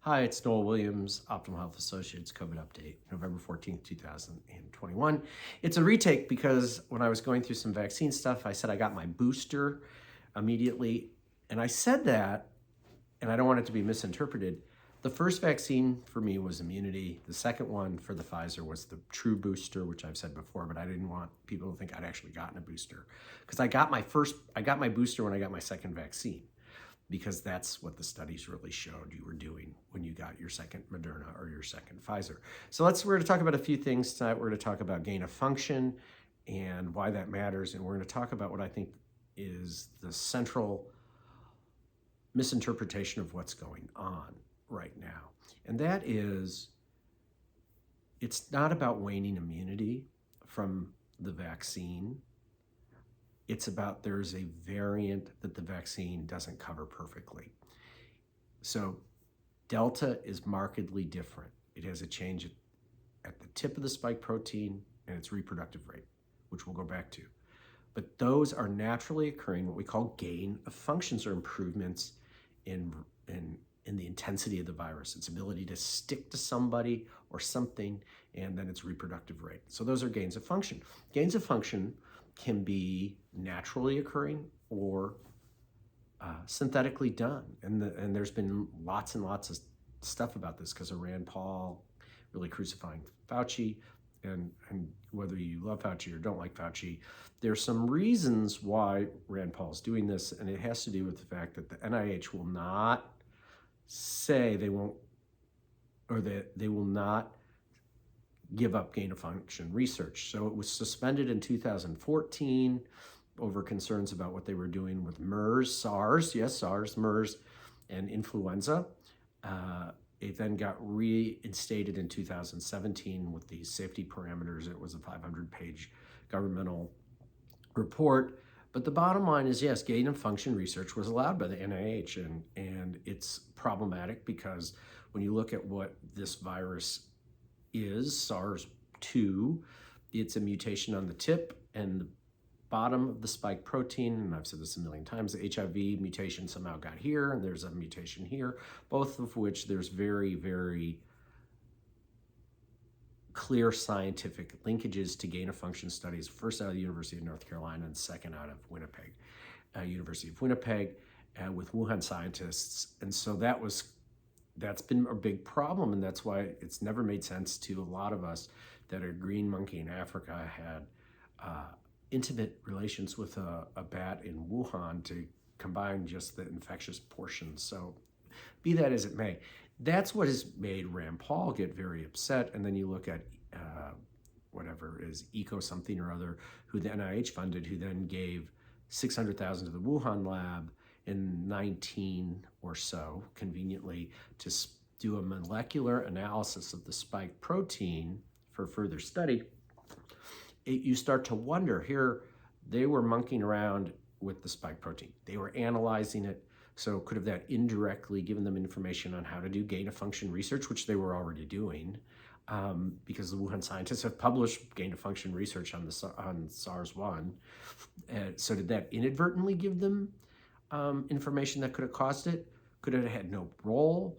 Hi, it's Noel Williams, Optimal Health Associates COVID update, November 14th, 2021. It's a retake because when I was going through some vaccine stuff, I said I got my booster immediately. And I said that, and I don't want it to be misinterpreted. The first vaccine for me was immunity. The second one for the Pfizer was the true booster, which I've said before, but I didn't want people to think I'd actually gotten a booster because I got my booster when I got my second vaccine, because that's what the studies really showed you were doing when you got your second Moderna or your second Pfizer. So we're going to talk about a few things tonight. We're going to talk about gain of function and why that matters. And we're going to talk about what I think is the central misinterpretation of what's going on right now. And that is, it's not about waning immunity from the vaccine. It's about there's a variant that the vaccine doesn't cover perfectly. So Delta is markedly different. It has a change at the tip of the spike protein and its reproductive rate, which we'll go back to. But those are naturally occurring, what we call gain of functions, or improvements in the intensity of the virus, its ability to stick to somebody or something, and then its reproductive rate. So those are gains of function. Gains of function can be naturally occurring or synthetically done. And there's been lots and lots of stuff about this because of Rand Paul really crucifying Fauci. And whether you love Fauci or don't like Fauci, there's some reasons why Rand Paul is doing this, and it has to do with the fact that the NIH will not say they won't, or that they will not give up gain of function research. So it was suspended in 2014 over concerns about what they were doing with SARS, MERS, and influenza. It then got reinstated in 2017 with these safety parameters. It was a 500-page governmental report. But the bottom line is, yes, gain of function research was allowed by the NIH, and it's problematic because when you look at what this virus is, SARS-2, it's a mutation on the tip and the bottom of the spike protein, and I've said this a million times, the HIV mutation somehow got here, and there's a mutation here, both of which there's very, very clear scientific linkages to gain of function studies, first out of the University of North Carolina and second out of Winnipeg, University of Winnipeg, with Wuhan scientists. And so that's been a big problem, and that's why it's never made sense to a lot of us that a green monkey in Africa had intimate relations with a bat in Wuhan to combine just the infectious portions. So be that as it may, that's what has made Rand Paul get very upset. And then you look at whatever is Eco something or other, who the NIH funded, who then gave $600,000 to the Wuhan lab in 19 or so, conveniently, to do a molecular analysis of the spike protein for further study. You start to wonder here, they were monkeying around with the spike protein. They were analyzing it. So could have that indirectly given them information on how to do gain of function research, which they were already doing, because the Wuhan scientists have published gain of function research on SARS-1. So did that inadvertently give them information that could have caused it? Could it have had no role?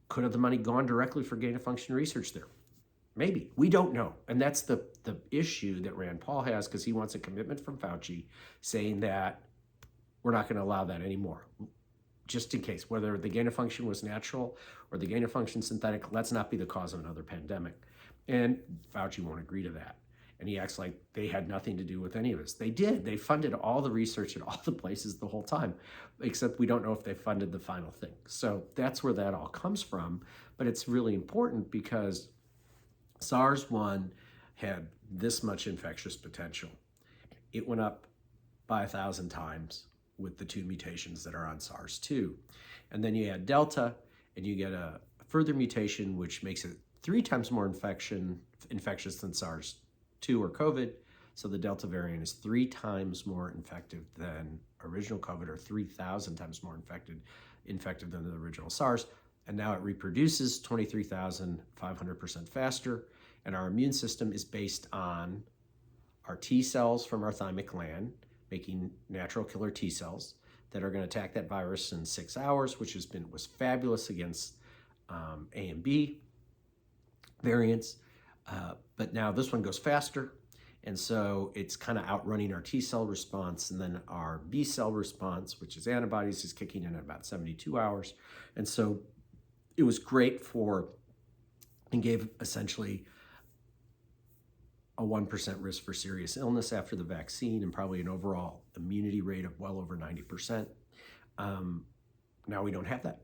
Could have the money gone directly for gain of function research there? Maybe. We don't know. And that's the issue that Rand Paul has, because he wants a commitment from Fauci saying that we're not going to allow that anymore. Just in case, whether the gain of function was natural or the gain of function synthetic, let's not be the cause of another pandemic. And Fauci won't agree to that. And he acts like they had nothing to do with any of this. They did. They funded all the research at all the places the whole time, except we don't know if they funded the final thing. So that's where that all comes from. But it's really important because SARS-1 had this much infectious potential. It went up by 1,000 times with the two mutations that are on SARS-2. And then you add Delta, and you get a further mutation, which makes it 3 times more infectious than SARS-2 or COVID. So the Delta variant is 3 times more infective than original COVID, or 3,000 times more infective than the original SARS. And now it reproduces 23,500% faster. And our immune system is based on our T cells from our thymic gland, making natural killer T cells. that are going to attack that virus in 6 hours, which was fabulous against A and B variants. But now this one goes faster. And so it's kind of outrunning our T cell response, and then our B cell response, which is antibodies, is kicking in at about 72 hours. And so it was great and gave essentially a 1% risk for serious illness after the vaccine, and probably an overall immunity rate of well over 90%. Now we don't have that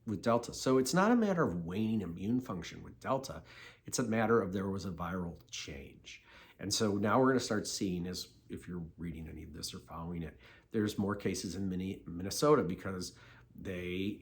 with Delta. So it's not a matter of waning immune function with Delta. It's a matter of there was a viral change. And so now we're going to start seeing, as if you're reading any of this or following it, there's more cases in Minnesota because they,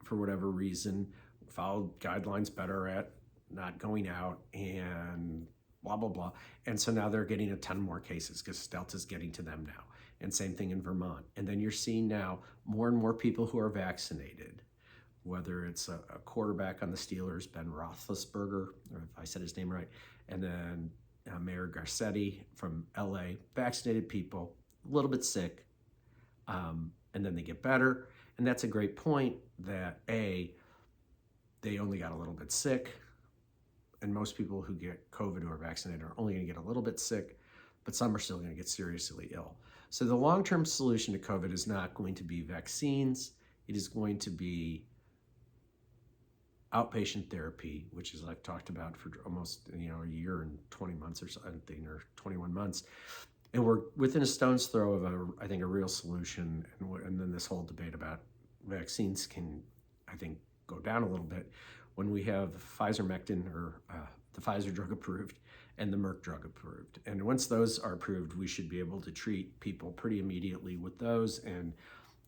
for whatever reason, followed guidelines better at not going out and blah, blah, blah. And so now they're getting a ton more cases because Delta's getting to them now. And same thing in Vermont. And then you're seeing now more and more people who are vaccinated, whether it's a quarterback on the Steelers, Ben Roethlisberger, or if I said his name right, and then Mayor Garcetti from LA, vaccinated people, a little bit sick, and then they get better. And that's a great point that they only got a little bit sick, and most people who get COVID who are vaccinated are only going to get a little bit sick, but some are still going to get seriously ill. So the long-term solution to COVID is not going to be vaccines. It is going to be outpatient therapy, which is I've talked about for almost a year and 20 months or something, or 21 months. And we're within a stone's throw of I think a real solution. And then this whole debate about vaccines can, I think, go down a little bit when we have the Pfizer-Mectin, or the Pfizer drug approved, and the Merck drug approved. And once those are approved, we should be able to treat people pretty immediately with those, and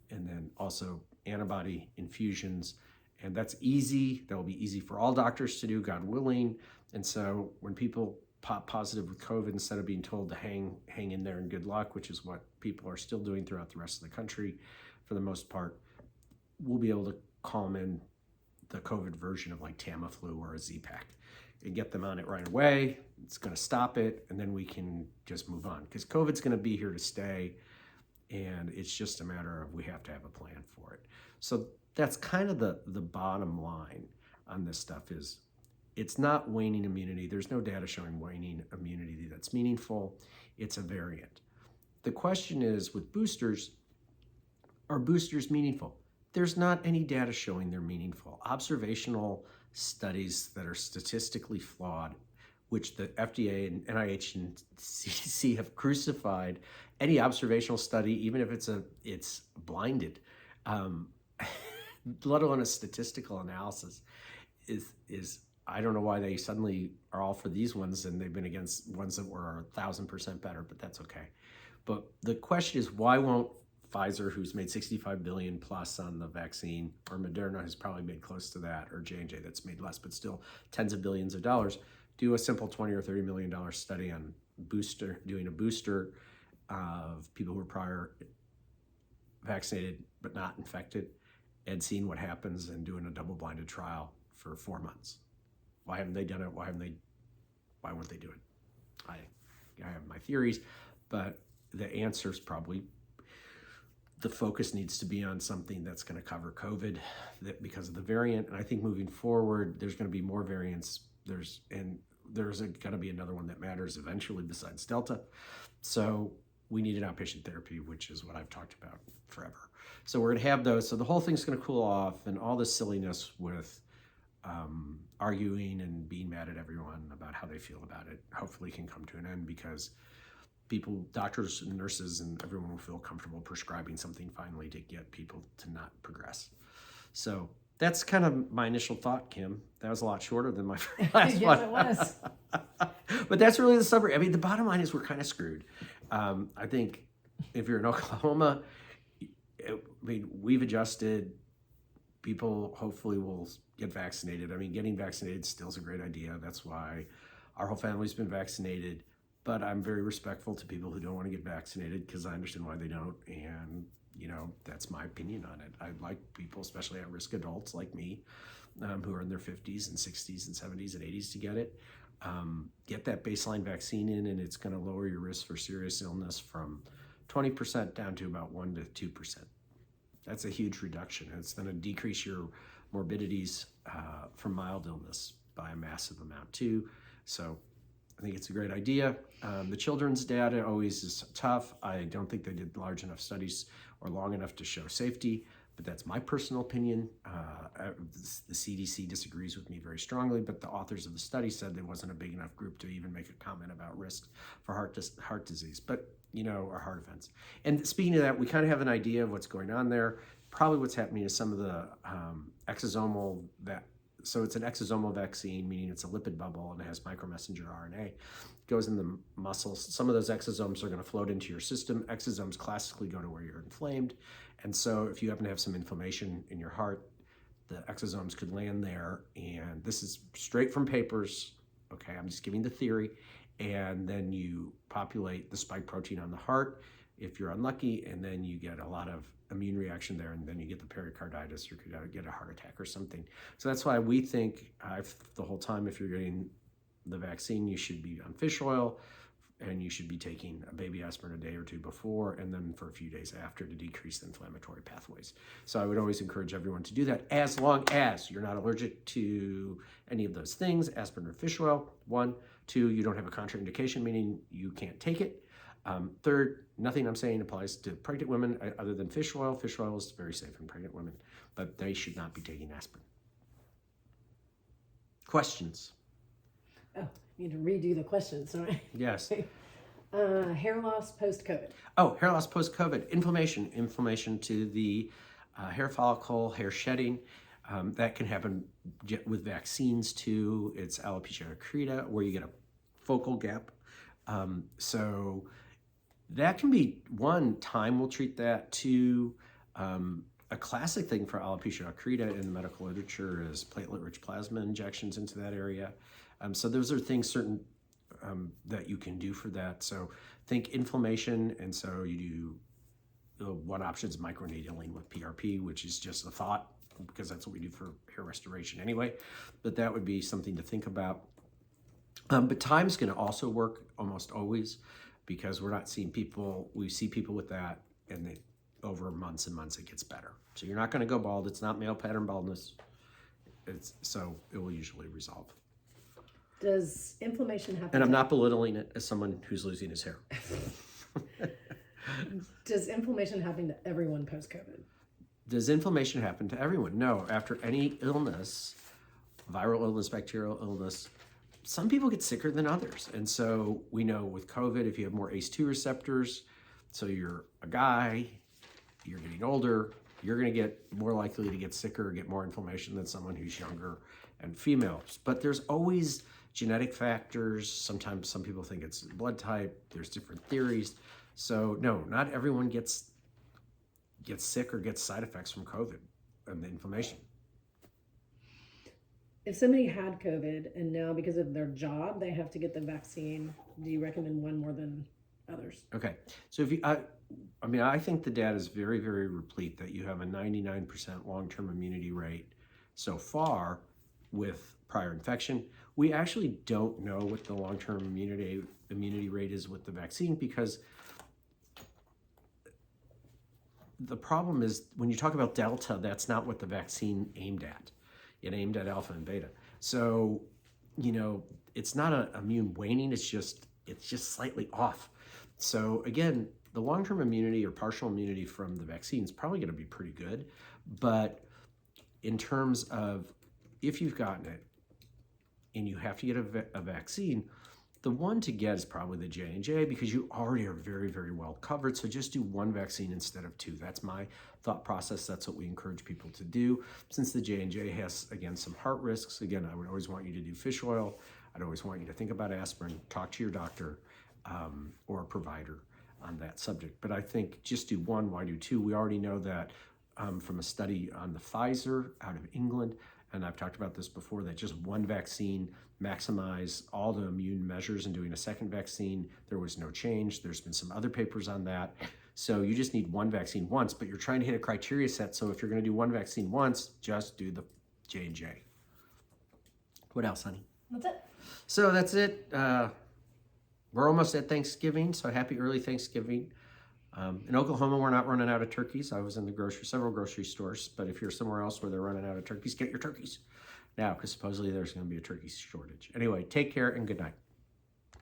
then also antibody infusions. And that's easy. That will be easy for all doctors to do, God willing. And so when people pop positive with COVID, instead of being told to hang in there and good luck, which is what people are still doing throughout the rest of the country for the most part, we'll be able to call them in the COVID version of like Tamiflu or a Z-Pak and get them on it right away. It's going to stop it, and then we can just move on, because COVID's going to be here to stay, and it's just a matter of we have to have a plan for it. So that's kind of the bottom line on this stuff. Is it's not waning immunity. There's no data showing waning immunity that's meaningful. It's a variant. The question is, with boosters, are boosters meaningful? There's not any data showing they're meaningful. Observational studies that are statistically flawed, which the FDA and NIH and CDC have crucified. Any observational study, even if it's blinded, let alone a statistical analysis, is I don't know why they suddenly are all for these ones and they've been against ones that were 1,000% better, but that's okay. But the question is, why won't Pfizer, who's made $65 billion plus on the vaccine, or Moderna, who's probably made close to that, or J&J, that's made less, but still tens of billions of dollars, do a simple $20 or $30 million study on doing a booster of people who were prior vaccinated but not infected, and seeing what happens, and doing a double-blinded trial for 4 months? Why haven't they done it? Why won't they do it? I have my theories, but the answer is probably the focus needs to be on something that's going to cover COVID because of the variant. And I think moving forward, there's going to be more variants. There's going to be another one that matters eventually besides Delta. So we need an outpatient therapy, which is what I've talked about forever. So we're going to have those. So the whole thing's going to cool off, and all this silliness with arguing and being mad at everyone about how they feel about it hopefully can come to an end, because people, doctors and nurses and everyone will feel comfortable prescribing something finally to get people to not progress. So that's kind of my initial thought, Kim. That was a lot shorter than my last yes, one. it was. But that's really the summary. I mean, the bottom line is we're kind of screwed. I think if you're in Oklahoma, we've adjusted. People hopefully will get vaccinated. I mean, getting vaccinated still is a great idea. That's why our whole family's been vaccinated. But I'm very respectful to people who don't want to get vaccinated, because I understand why they don't. And, that's my opinion on it. I'd like people, especially at-risk adults like me, who are in their 50s and 60s and 70s and 80s to get it. Get that baseline vaccine in, and it's going to lower your risk for serious illness from 20% down to about 1 to 2%. That's a huge reduction. It's going to decrease your morbidities from mild illness by a massive amount too. So I think it's a great idea. The children's data always is tough. I don't think they did large enough studies or long enough to show safety, but that's my personal opinion. The CDC disagrees with me very strongly, but the authors of the study said there wasn't a big enough group to even make a comment about risk for heart disease, but or heart events. And speaking of that, we kind of have an idea of what's going on there. Probably what's happening is some of the exosomal so it's an exosomal vaccine, meaning it's a lipid bubble and it has micromessenger RNA. It goes in the muscles. Some of those exosomes are going to float into your system. Exosomes classically go to where you're inflamed. And so if you happen to have some inflammation in your heart, the exosomes could land there. And this is straight from papers. Okay, I'm just giving the theory. And then you populate the spike protein on the heart if you're unlucky, and then you get a lot of immune reaction there, and then you get the pericarditis or could get a heart attack or something. So that's why we think the whole time, if you're getting the vaccine, you should be on fish oil, and you should be taking a baby aspirin a day or two before, and then for a few days after to decrease the inflammatory pathways. So I would always encourage everyone to do that, as long as you're not allergic to any of those things, aspirin or fish oil, 1. 2, you don't have a contraindication, meaning you can't take it. 3rd, nothing I'm saying applies to pregnant women other than fish oil. Fish oil is very safe in pregnant women, but they should not be taking aspirin. Questions? Oh, you need to redo the questions, right? Yes. Hair loss post-COVID. Oh, hair loss post-COVID. Inflammation to the hair follicle, hair shedding. That can happen with vaccines too. It's alopecia areata, where you get a focal gap. So that can be, 1, time will treat that. 2, a classic thing for alopecia areata in the medical literature is platelet-rich plasma injections into that area. So those are things that you can do for that. So think inflammation, and so you do, one option is microneedling with PRP, which is just a thought, because that's what we do for hair restoration anyway. But that would be something to think about. But time's going to also work almost always, because we're not seeing people, we see people with that, and over months and months it gets better. So you're not going to go bald. It's not male pattern baldness. So it will usually resolve. Does inflammation happen? And I'm not belittling it as someone who's losing his hair. Does inflammation happen to everyone post-COVID? Does inflammation happen to everyone? No. After any illness, viral illness, bacterial illness, some people get sicker than others. And so we know with COVID, if you have more ACE2 receptors, so you're a guy, you're getting older, you're going to get more likely to get sicker or get more inflammation than someone who's younger and females. But there's always genetic factors. Sometimes some people think it's blood type. There's different theories. So no, not everyone gets sick or gets side effects from COVID and the inflammation. If somebody had COVID and now because of their job they have to get the vaccine, do you recommend one more than others? Okay, so if you, I think the data is very, very replete that you have a 99% long-term immunity rate so far with prior infection. We actually don't know what the long-term immunity rate is with the vaccine, because the problem is when you talk about Delta, that's not what the vaccine aimed at. It aimed at alpha and beta. So, it's not an immune waning, it's just slightly off. So again, the long-term immunity or partial immunity from the vaccine is probably going to be pretty good. But in terms of if you've gotten it and you have to get a vaccine, the one to get is probably the J&J, because you already are very, very well covered. So just do one vaccine instead of 2. That's my thought process. That's what we encourage people to do. Since the J&J has, again, some heart risks, again, I would always want you to do fish oil. I'd always want you to think about aspirin, talk to your doctor or a provider on that subject. But I think just do 1, why do 2? We already know that from a study on the Pfizer out of England, and I've talked about this before, that just one vaccine maximize all the immune measures, and doing a second vaccine, there was no change. There's been some other papers on that. So you just need one vaccine once, but you're trying to hit a criteria set. So if you're going to do one vaccine once, just do the J&J. What else, honey? That's it. So that's it. We're almost at Thanksgiving, so happy early Thanksgiving. In Oklahoma, we're not running out of turkeys. I was in several grocery stores, but if you're somewhere else where they're running out of turkeys, get your turkeys now, because supposedly there's going to be a turkey shortage. Anyway, take care and good night.